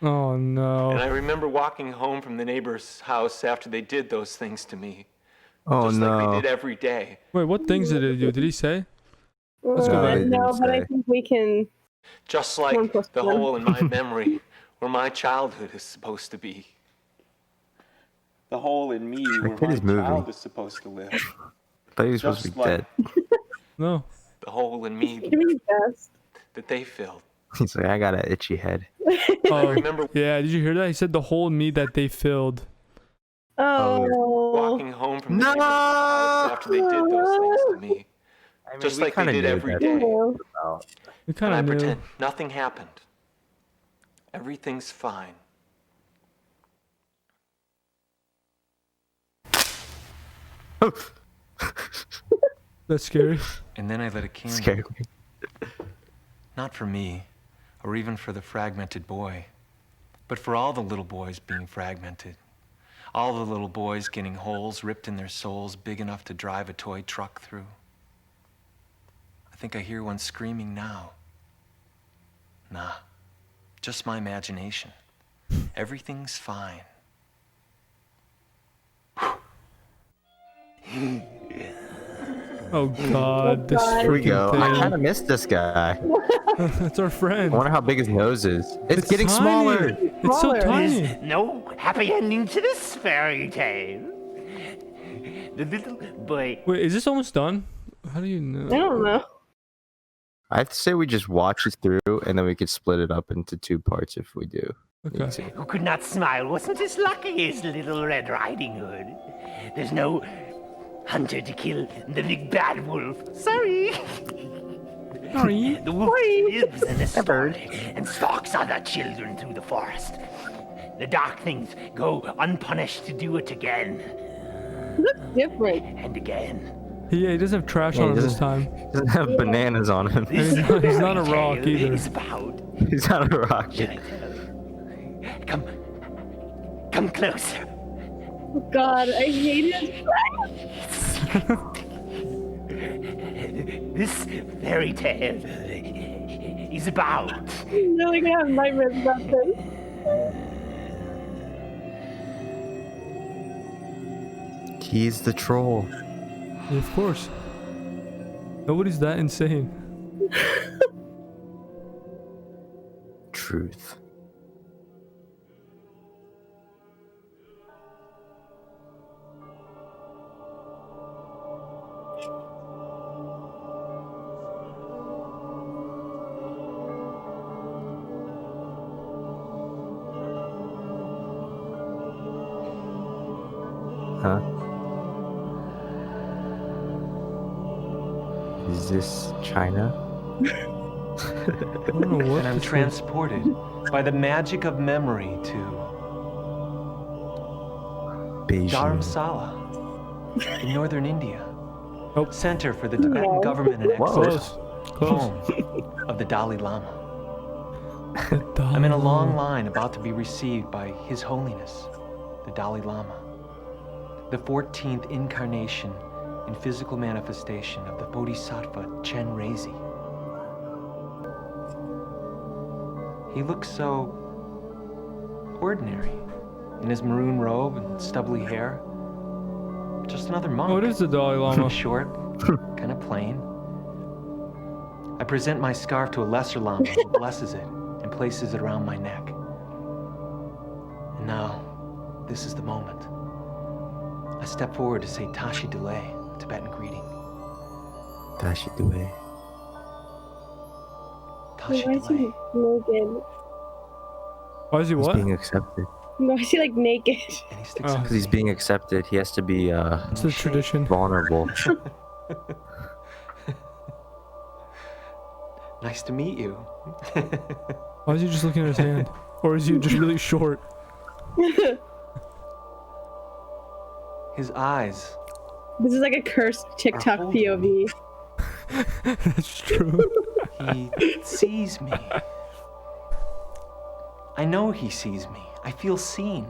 Oh And I no. remember walking home from the neighbor's house after they did those things to me. oh Just like no. they did every day. Wait, what things did he do? Did he say? Let's go No, back. he didn't No, but I say. think we can. Just One like plus the one. hole in my memory where my childhood is supposed to be. The hole in me where kid my is moving. child is supposed to live. I thought he was supposed to Just be like dead. No. the hole in me Give me your best. that they filled. He's like, I got an itchy head. Oh, remember- yeah. Did you hear that? He said the hole in me that they filled. Oh. Walking home from the neighbor's house after they did those things to me. Just we like they kinda did knew every that. day. We And kind I of knew. pretend nothing happened. Everything's fine. That's scary. And then I lit a candle. Scared me. Not for me, or even for the fragmented boy, but for all the little boys being fragmented. All the little boys getting holes ripped in their souls big enough to drive a toy truck through. I think I hear one screaming now. Nah, just my imagination. Everything's fine. Oh god, this God. Here we freaking go. I kind thing. of missed this guy. That's our friend. I wonder how big his nose is. It's getting tiny. smaller. It's so Smaller. tiny. No happy ending to this fairy tale. The little boy. Wait, is this almost done? How do you know? I don't know. I'd say we just watch it through, and then we could split it up into 2 parts if we do. Okay. need to. Who could not smile wasn't as lucky as Little Red Riding Hood. There's no hunter to kill the big bad wolf. Sorry. Sorry. The wolf lives in the story and stalks other children through the forest. The dark things go unpunished to do it again Looks different. and again. Yeah, he doesn't have trash Yeah, on he him this doesn't- time. Doesn't have bananas on him. He's not a fairy rock tale either. is about. He's not a rocket. Come closer. Oh God, I hate his This fairy tale is about. I'm really gonna have nightmares about this. He's the troll. Yeah, of course. Nobody's that insane. Truth. Huh? Is this China? I don't know what And I'm this is. transported by the magic of memory to Beijing. Dharamsala in northern India. Nope. Center for the Tibetan government in Whoa. exile. Close. Home of the Dalai Lama. The I'm in a Dalai long Lama. line about to be received by His Holiness, the Dalai Lama, the 14th incarnation in physical manifestation of the Bodhisattva Chen Rezi. He looks so ordinary in his maroon robe and stubbly hair. Just another monk. Oh, it is the Dalai Lama. Short, kind of plain. I present my scarf to a lesser lama who blesses it and places it around my neck. And now, this is the moment. I step forward to say Tashi Delay, Tibetan greeting. Tashi Due. Tashi Why is he Delay. naked? Why is he He's what? being accepted. Why is he like naked? And he sticks Oh. out Because his he's being accepted, he has to be It's the tradition. vulnerable. Nice to meet you. Why is he just looking at his hand? Or is he just really short? His eyes. This is like a cursed TikTok holding POV. That's true. He sees me. I know he sees me. I feel seen.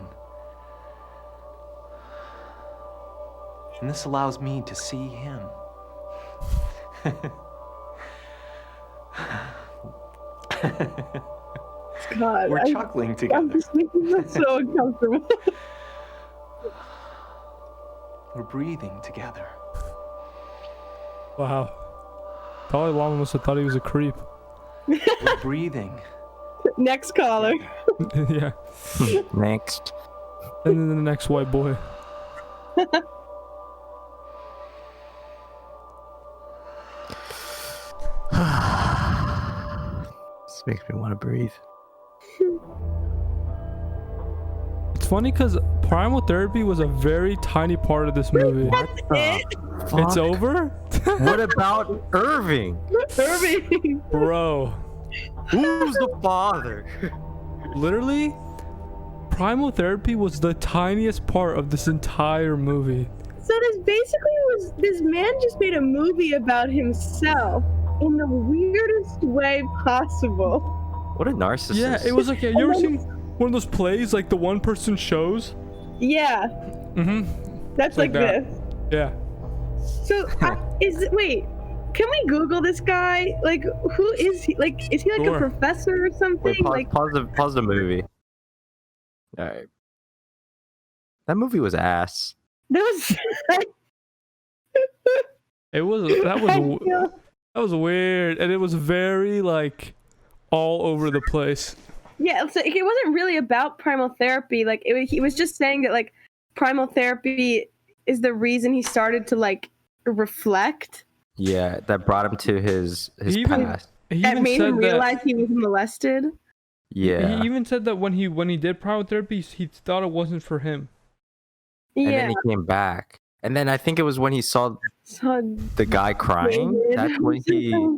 And this allows me to see him. God, We're chuckling I'm together. just making this so uncomfortable. We're breathing together. Wow. Dalai Lama must have thought he was a creep. We're breathing. Next caller. Yeah. Next. And then the next white boy. This makes me want to breathe. It's funny because primal therapy was a very tiny part of this movie. It's Fuck. over? What about Irving? Irving. Bro. Who's the father? Literally, primal therapy was the tiniest part of this entire movie. So this basically was, this man just made a movie about himself in the weirdest way possible. What a narcissist. Yeah, it was like, you ever seen one of those plays, like the one person shows? Yeah, Mm-hmm. that's like that. this. Yeah. So wait, can we Google this guy? Like, who is he? Like, is he like Sure. a professor or something? Wait, Like, pause the movie. Alright. That movie was ass. that was. It was, that was weird. And it was very, like, all over the place. Yeah, it's like, it wasn't really about primal therapy. Like, he was just saying that like primal therapy is the reason he started to like reflect. Yeah, that brought him to his He even- past. He That even made him said that, realize he was molested. Yeah. he even said that when he did primal therapy, he thought it wasn't for him. And Yeah. then he came back. And then I think it was when he saw So the guy crying. David. That's when he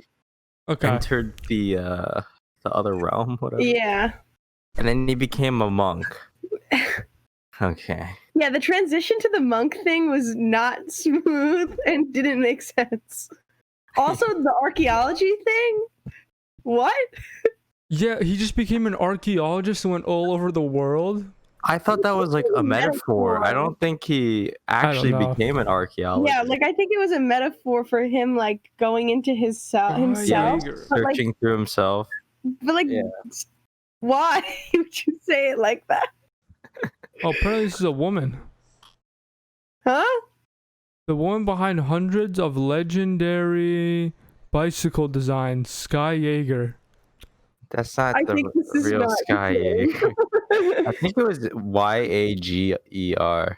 Okay. entered the other realm, whatever. yeah. And then he became a monk. Okay. Yeah, the transition to the monk thing was not smooth and didn't make sense. Also, the archaeology thing? What? Yeah, he just became an archaeologist and went all over the world. I thought that was like a metaphor. I don't think he actually know. became an archaeologist. Yeah, like I think it was a metaphor for him like going into his himself. yeah. But, like, Searching through himself. but like why would you say it like that? Oh, apparently this is a woman. Huh? The woman behind hundreds of legendary bicycle designs, Sky Jaeger. That's not I the think this is real not Sky his Jaeger. name. I think it was Yager.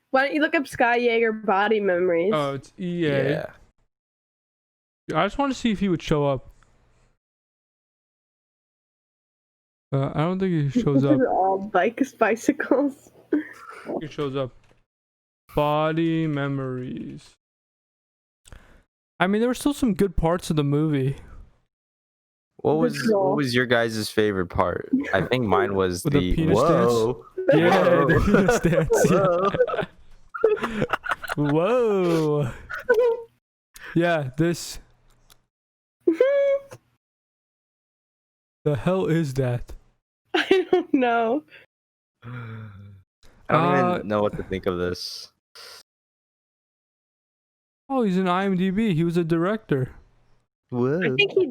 Why don't you look up Sky Jaeger body memories? Oh, it's EA. Yeah. I just want to see if he would show up. I don't think he shows up. All bicycles. He shows up. Body memories. I mean, there were still some good parts of the movie. What was your guys' favorite part? I think mine was With the penis whoa. dance? Yeah, Whoa. the penis dance. Yeah. Whoa. Yeah, this. The hell is that? I don't know. I don't even know what to think of this. Oh, he's in IMDb. He was a director. Whoa.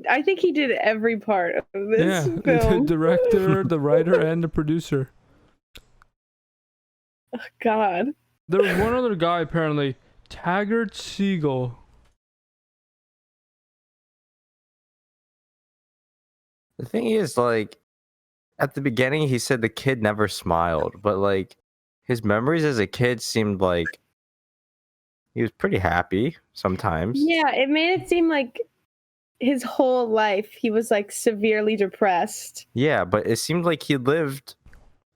I think he did every part of this Yeah, film. the director, the writer, and the producer. Oh, God. There was one other guy apparently, Taggart Siegel. The thing is, like, at the beginning, he said the kid never smiled, but like, his memories as a kid seemed like he was pretty happy sometimes. Yeah, it made it seem like his whole life he was like severely depressed. Yeah, but it seemed like he lived,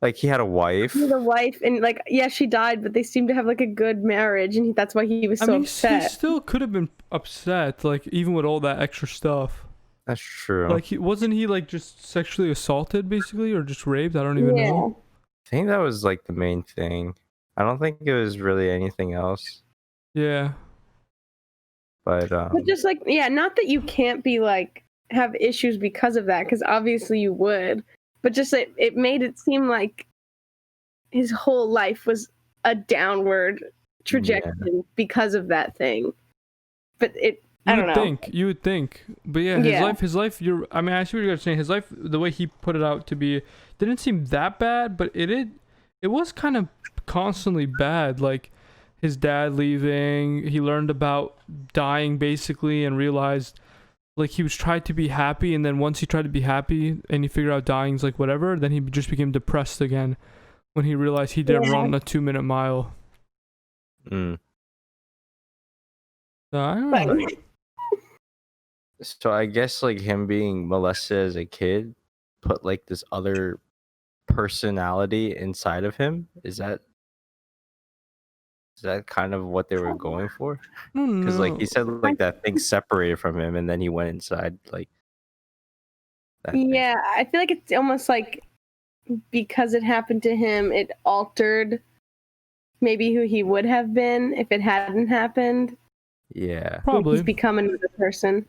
like he had a wife. He had a wife, and like, yeah, she died, but they seemed to have like a good marriage, and that's why he was so I mean, upset. he still could have been upset, like even with all that extra stuff. That's true. Like, wasn't he like just sexually assaulted, basically, or just raped? I don't even know. I think that was like the main thing. I don't think it was really anything else. Yeah. But just like, yeah, not that you can't be like have issues because of that, because obviously you would, but just it made it seem like his whole life was a downward trajectory because of that thing. But I don't know. You would think, but yeah, his life. I mean, I see what you're saying. His life, the way he put it out to be, didn't seem that bad, but it was kind of constantly bad. Like his dad leaving, he learned about dying basically, and realized like he was trying to be happy, and then once he tried to be happy and he figured out dying's like whatever, then he just became depressed again when he realized he didn't run a 2-minute mile. Mm. So, I don't know. So I guess like him being molested as a kid put like this other personality inside of him. Is that kind of what they were going for? Because like he said, like that thing separated from him, and then he went inside like that. Yeah, I feel like it's almost like because it happened to him, it altered maybe who he would have been if it hadn't happened. Yeah, probably. He's become another person.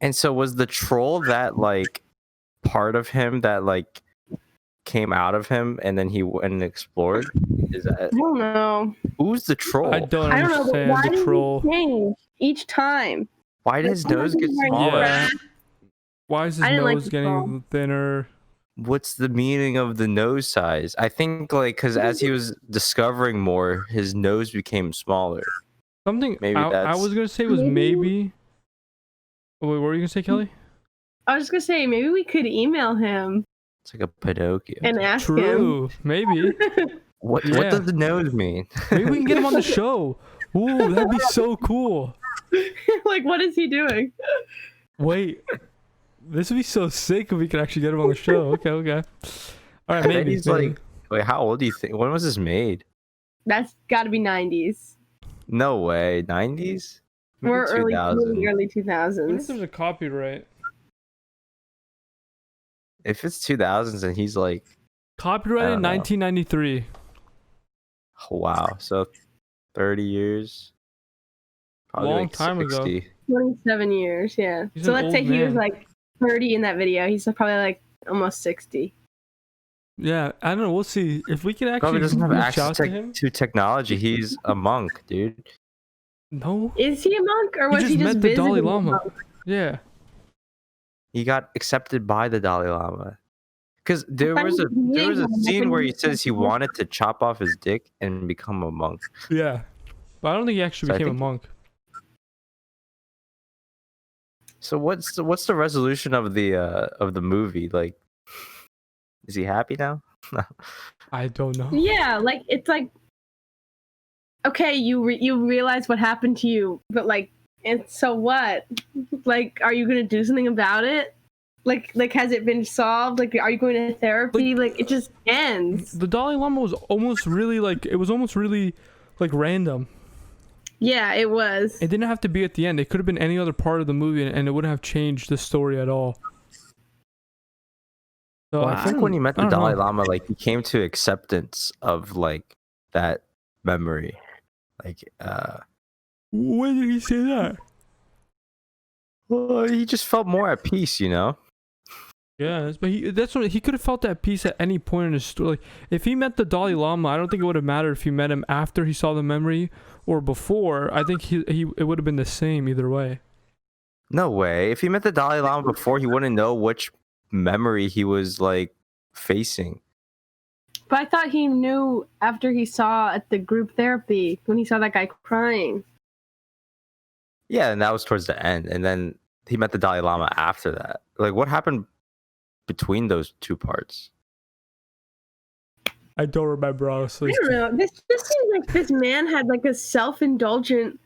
And so was the troll that like part of him that like came out of him and then he went and explored? Is that? I don't know. Who's the troll? I don't I don't know. But understand why the did troll. he change each time? Why did his nose get smaller? Yeah. Why is his I didn't like nose the getting troll. thinner? What's the meaning of the nose size? I think like because as he was discovering more, his nose became smaller. Something Maybe I was gonna say was maybe. Oh, wait, what were you gonna say, Kelly? I was just gonna say maybe we could email him It's like a Pinocchio. and ask True, maybe. What Yeah. does the nose mean? Maybe we can get him on the show. Ooh, that'd be so cool. him. Like, what is he doing? Wait, this would be so sick if we could actually get him on the show. Okay. All right, And then maybe. he's maybe. like, wait, how old do you think? When was this made? That's got to be 90s No way, 90s? or early 2000. 2000s. I wonder if there's a copyright. If it's 2000s, then he's like, Copyrighted don't know. 1993. oh, wow. So 30 years. Probably Long like time ago. 60. 27 years, yeah. He's So an let's say old he was man. like 30 in that video. He's probably like almost 60. Yeah, I don't know. We'll see if we can actually Probably doesn't have reach access out to him. to technology. He's a monk, dude. No, Is he a monk or he was just he just met the Dalai visiting a Lama. monk? Yeah, He got accepted by the Dalai Lama. Because there thought was he a was scene when where he he says he wanted to chop off his dick and become a monk. yeah. But I don't think he actually So I became a think- monk. So what's the resolution of the movie? Like, is he happy now? I don't know. Yeah, like it's like, okay, you realize what happened to you, but like, and so what? Like, are you gonna do something about it? Like has it been solved? Like, are you going to therapy? Like it just ends. The Dalai Lama was almost really like random. Yeah, it was. It didn't have to be at the end. It could have been any other part of the movie, and it wouldn't have changed the story at all. So Well, I think when he met the I don't Dalai know. Lama, like he came to acceptance of like that memory. Like, When did he say that? well, he just felt more at peace, you know. Yeah, but he could have felt that peace at any point in his story. Like, if he met the Dalai Lama, I don't think it would have mattered if he met him after he saw the memory or before. I think it would have been the same either way. No way. If he met the Dalai Lama before, he wouldn't know which memory he was like facing. But I thought he knew after he saw at the group therapy when he saw that guy crying. Yeah, and that was towards the end. And then he met the Dalai Lama after that. Like, what happened between those two parts? I don't remember, I honestly. don't know. This seems like this man had like a self-indulgent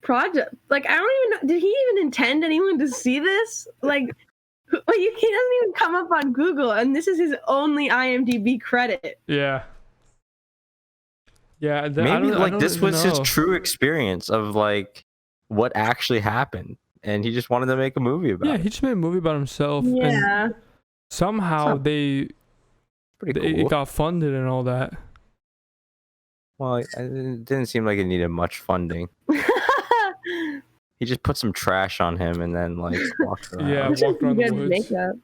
project. Like, I don't even know. Did he even intend anyone to see this? Like he doesn't even come up on Google, and this is his only IMDb credit. Yeah. Yeah. Maybe like this was his true experience of like what actually happened, and he just wanted to make a movie about it. Yeah, he just made a movie about himself. Yeah. And somehow it got funded and all that. Well, it didn't seem like it needed much funding. He just put some trash on him and then like walked around. Yeah, walked around the woods. Makeup.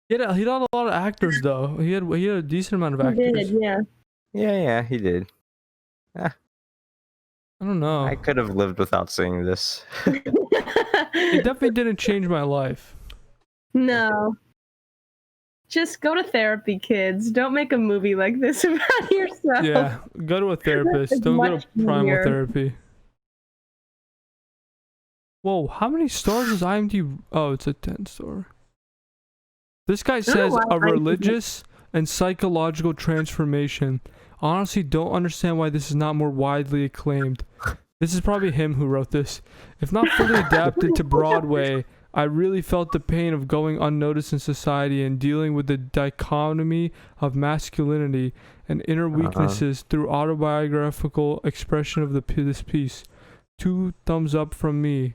He had a lot of actors though. He had a decent amount of He actors. did, yeah. Yeah, he did. I don't know. I could have lived without seeing this. It definitely didn't change my life. No. Just go to therapy, kids. Don't make a movie like this about yourself. Yeah, go to a therapist. It's Don't go much to primal easier. therapy. Whoa, how many stars is IMDb? Oh, it's a 10-star. This guy says why a IMDb religious and psychological transformation. Honestly, don't understand why this is not more widely acclaimed. This is probably him who wrote this. If not fully adapted to Broadway, I really felt the pain of going unnoticed in society and dealing with the dichotomy of masculinity and inner weaknesses through autobiographical expression of this piece. 2 thumbs up from me.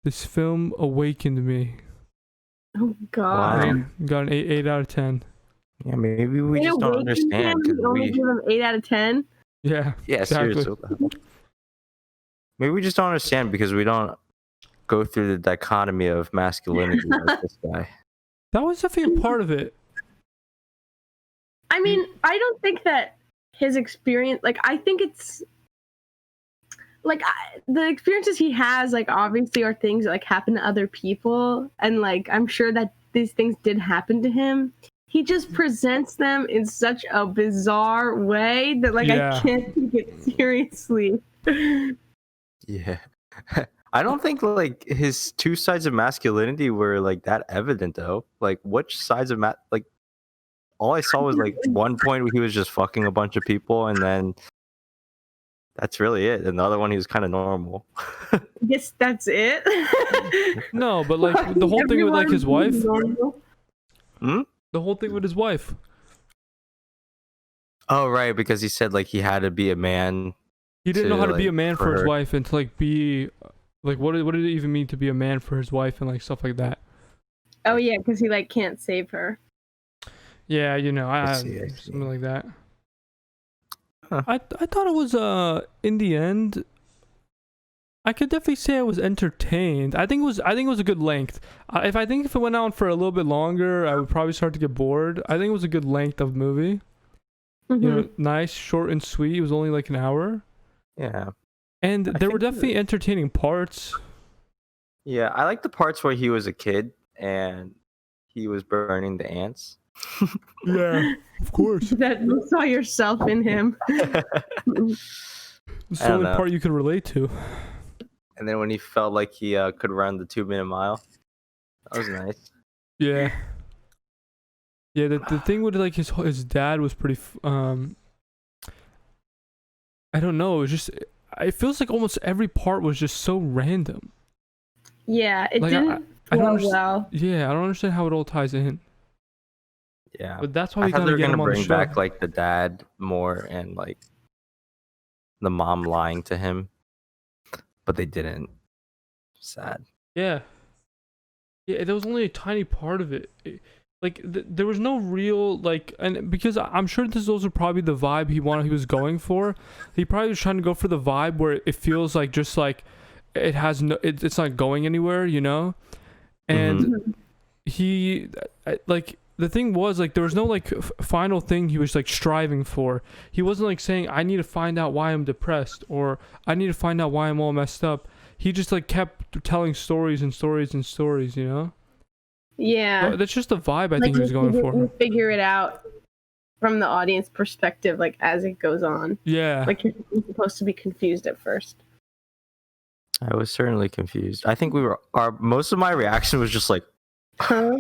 This film awakened me. Oh God. Wow. Got an 8 out of 10. Yeah, maybe we just don't understand. You only give him 8 out of 10. Yeah. Yeah, exactly. seriously. What the hell? Maybe we just don't understand because we don't go through the dichotomy of masculinity like this guy. That was definitely a part of it. I mean, I don't think that his experience, like, I think it's like the experiences he has, like, obviously are things that like happen to other people, and like I'm sure that these things did happen to him. He just presents them in such a bizarre way that like I can't take it seriously. Yeah. I don't think like his 2 sides of masculinity were like that evident though. Like which sides of like all I saw was like one point where he was just fucking a bunch of people and then that's really it. And the other one he was kind of normal. Yes, that's it. No, but like the whole thing with like his wife. Hmm? The whole thing with his wife. Oh right, because he said like he had to be a man. He didn't know how to be a like, man for his her. wife and to like be like what did it even mean to be a man for his wife and like stuff like that. Oh yeah, because he like can't save her. Yeah, you know, I see. something like that. Huh. I thought it was in the end I could definitely say I was entertained. I think it was a good length. If it went on for a little bit longer, I would probably start to get bored. I think it was a good length of movie. Mm-hmm. You know, nice, short and sweet. It was only like an hour. Yeah. And there were definitely entertaining parts. Yeah, I like the parts where he was a kid and he was burning the ants. Yeah, of course. That you saw yourself in him. It's the only part you could relate to. And then when he felt like he could run the 2-minute mile, that was nice. Yeah. Yeah, the thing with like his dad was pretty I don't know, it feels like almost every part was just so random. Yeah, it Like, didn't I don't flow well. Yeah, I don't understand how it all ties in. Yeah. But that's why I we thought gotta they were get gonna him on the bring show. back like the dad more and like the mom lying to him, but they didn't. Sad. Yeah. Yeah, there was only a tiny part of it. Like there was no real like, and because I'm sure this is also probably the vibe he was going for. He probably was trying to go for the vibe where it feels like just like it has no, it's not going anywhere, you know. And he like the thing was like there was no like final thing he was like striving for. He wasn't like saying I need to find out why I'm depressed or I need to find out why I'm all messed up. He just like kept telling stories and stories and stories, you know. Yeah. Well, that's just the vibe I think he was going for. You figure it out from the audience perspective, like as it goes on. Yeah. Like you're supposed to be confused at first. I was certainly confused. I think most of my reaction was just like, huh?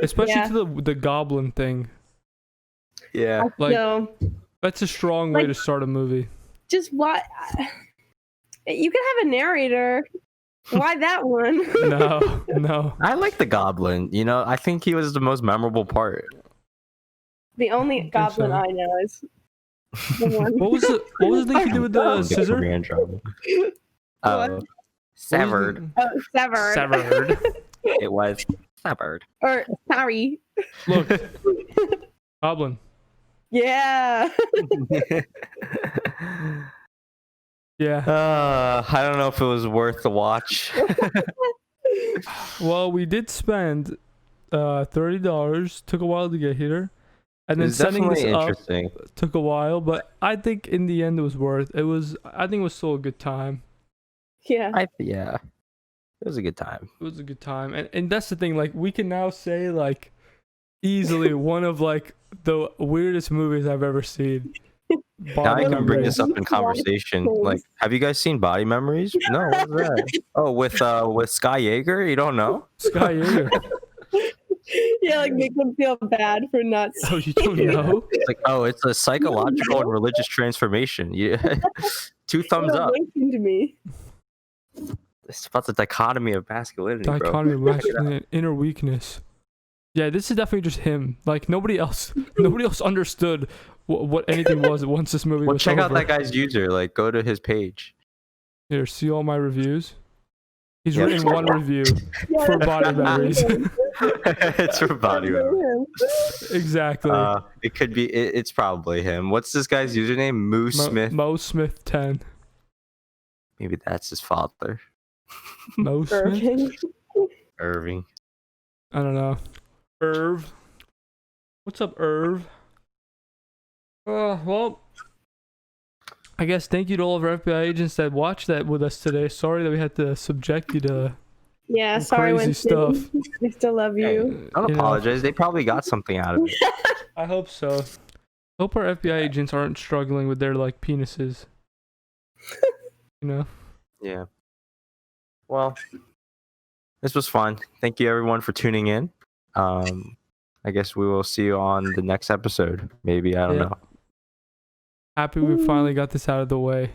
Especially to the goblin thing. Yeah. Like So, that's a strong way to start a movie. just why you can have a narrator. Why that one? No. I like the goblin. You know, I think he was the most memorable part. The only goblin I know is the one. What was the thing he did with the scissor? Korean drama. Severed. Oh, severed. Severed. It was severed. Or sorry. Look. Goblin. Yeah. Yeah. I don't know if it was worth the watch. Well, we did spend $30. Took a while to get here. And then setting this up took a while, but I think in the end it was worth. I think it was still a good time. Yeah. Yeah. It was a good time. It was a good time. And that's the thing, like we can now say like easily one of like the weirdest movies I've ever seen. Now I can bring this up in conversation. Like, have you guys seen Body Memories? No, what's that? Oh, with Sky Yeager? You don't know? Sky Yeager. Yeah, like make them feel bad for not. Oh, you don't know? It's like, it's a psychological and religious transformation. Yeah, 2 thumbs up. To me. It's about the dichotomy of masculinity, Dichotomy of bro. masculinity, inner weakness. Yeah, this is definitely just him. Like nobody else understood what anything was once this movie was check over. out that guy's user. Like, go to his page. Here, see all my reviews. He's written one review for Body Memories. It's for Body Memories. Exactly. It could be. It's probably him. What's this guy's username? Smith. Mo Smith 10. Maybe that's his father. Mo Smith. Irving. I don't know. Irv. What's up, Irv? Well, I guess thank you to all of our FBI agents that watched that with us today. Sorry that we had to subject you to sorry, crazy stuff. We still love you. Don't apologize. They probably got something out of it. I hope so. Hope our FBI agents aren't struggling with their like penises. You know? Yeah. Well, this was fun. Thank you everyone for tuning in. I guess we will see you on the next episode. Maybe, I don't know. Happy we finally got this out of the way.